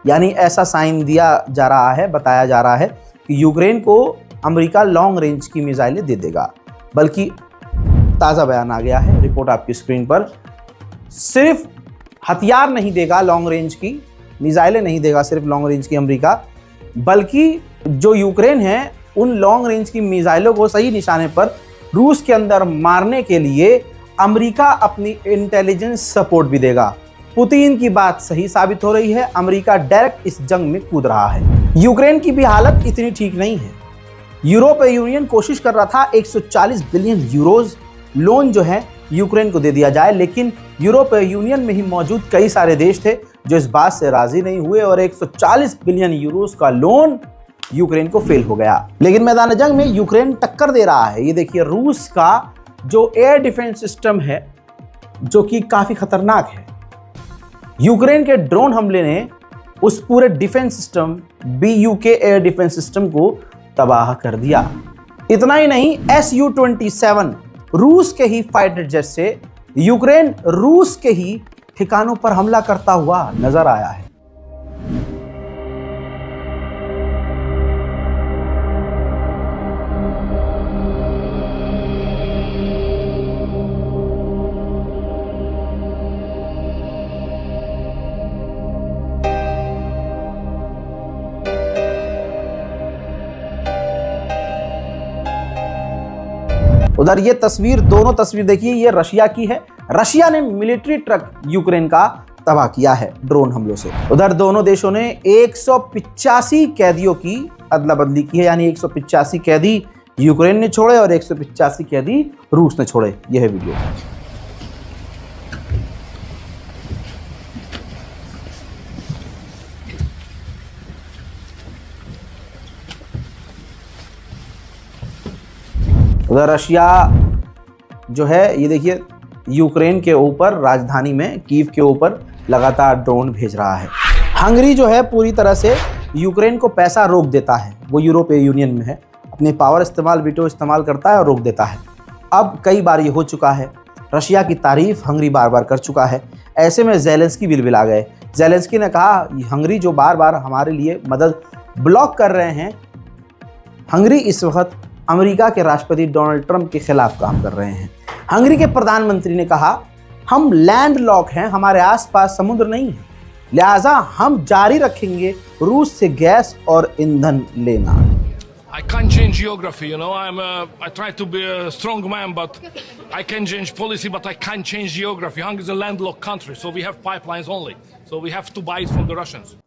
यानी ऐसा साइन दिया जा रहा है, बताया जा रहा है कि यूक्रेन को अमेरिका लॉन्ग रेंज की मिसाइलें दे देगा। बल्कि ताज़ा बयान आ गया है, रिपोर्ट आपकी स्क्रीन पर। सिर्फ हथियार नहीं देगा, लॉन्ग रेंज की मिसाइलें नहीं देगा सिर्फ लॉन्ग रेंज की अमेरिका, बल्कि जो यूक्रेन है उन लॉन्ग रेंज की मिसाइलों को सही निशाने पर रूस के अंदर मारने के लिए अमेरिका अपनी इंटेलिजेंस सपोर्ट भी देगा। पुतिन की बात सही साबित हो रही है, अमेरिका डायरेक्ट इस जंग में कूद रहा है। यूक्रेन की भी हालत इतनी ठीक नहीं है। यूरोपीय यूनियन कोशिश कर रहा था 140 बिलियन यूरोज लोन जो है यूक्रेन को दे दिया जाए, लेकिन यूरोपीय यूनियन में ही मौजूद कई सारे देश थे जो इस बात से राजी नहीं हुए और 140 बिलियन यूरोज का लोन यूक्रेन को फेल हो गया। लेकिन मैदान जंग में यूक्रेन टक्कर दे रहा है। ये देखिए, रूस का जो एयर डिफेंस सिस्टम है जो कि काफी खतरनाक है, यूक्रेन के ड्रोन हमले ने उस पूरे defence system BUK air defence system को तबाह कर दिया। इतना ही नहीं, Su-27 रूस के ही फाइटर जेट से यूक्रेन रूस के ही ठिकानों पर हमला करता हुआ नजर आया है। उधर ये तस्वीर, दोनों तस्वीर देखिए, ये रशिया की है। रशिया ने मिलिट्री ट्रक यूक्रेन का तबाह किया है ड्रोन हमलों से। उधर दोनों देशों ने 185 कैदियों की अदला बदली की है, यानी 185 कैदी यूक्रेन ने छोड़े और 185 कैदी रूस ने छोड़े। यह है वीडियो। उधर रशिया जो है, ये देखिए, यूक्रेन के ऊपर, राजधानी में कीव के ऊपर लगातार ड्रोन भेज रहा है। हंगरी जो है पूरी तरह से यूक्रेन को पैसा रोक देता है। वो यूरोपीय यूनियन में है, अपने पावर इस्तेमाल, वीटो इस्तेमाल करता है और रोक देता है। अब कई बार ये हो चुका है। रशिया की तारीफ हंगरी बार बार कर चुका है। ऐसे में ज़ेलेंस्की बिलबिला आ गए। ज़ेलेंस्की ने कहा, हंगरी जो बार बार हमारे लिए मदद ब्लॉक कर रहे हैं, हंगरी इस वक्त अमेरिका के राष्ट्रपति डोनाल्ड ट्रंप के खिलाफ काम कर रहे हैं। हंगरी के प्रधानमंत्री ने कहा, हम लैंड लॉक हैं, हमारे आसपास समुद्र नहीं है, लिहाजा हम जारी रखेंगे रूस से गैस और ईंधन लेना। I can't change geography, you know. I try to be a strong man, but I can change policy, but I can't change geography. Hungary is a landlocked country, so we have pipelines only. So we have to buy it from the Russians.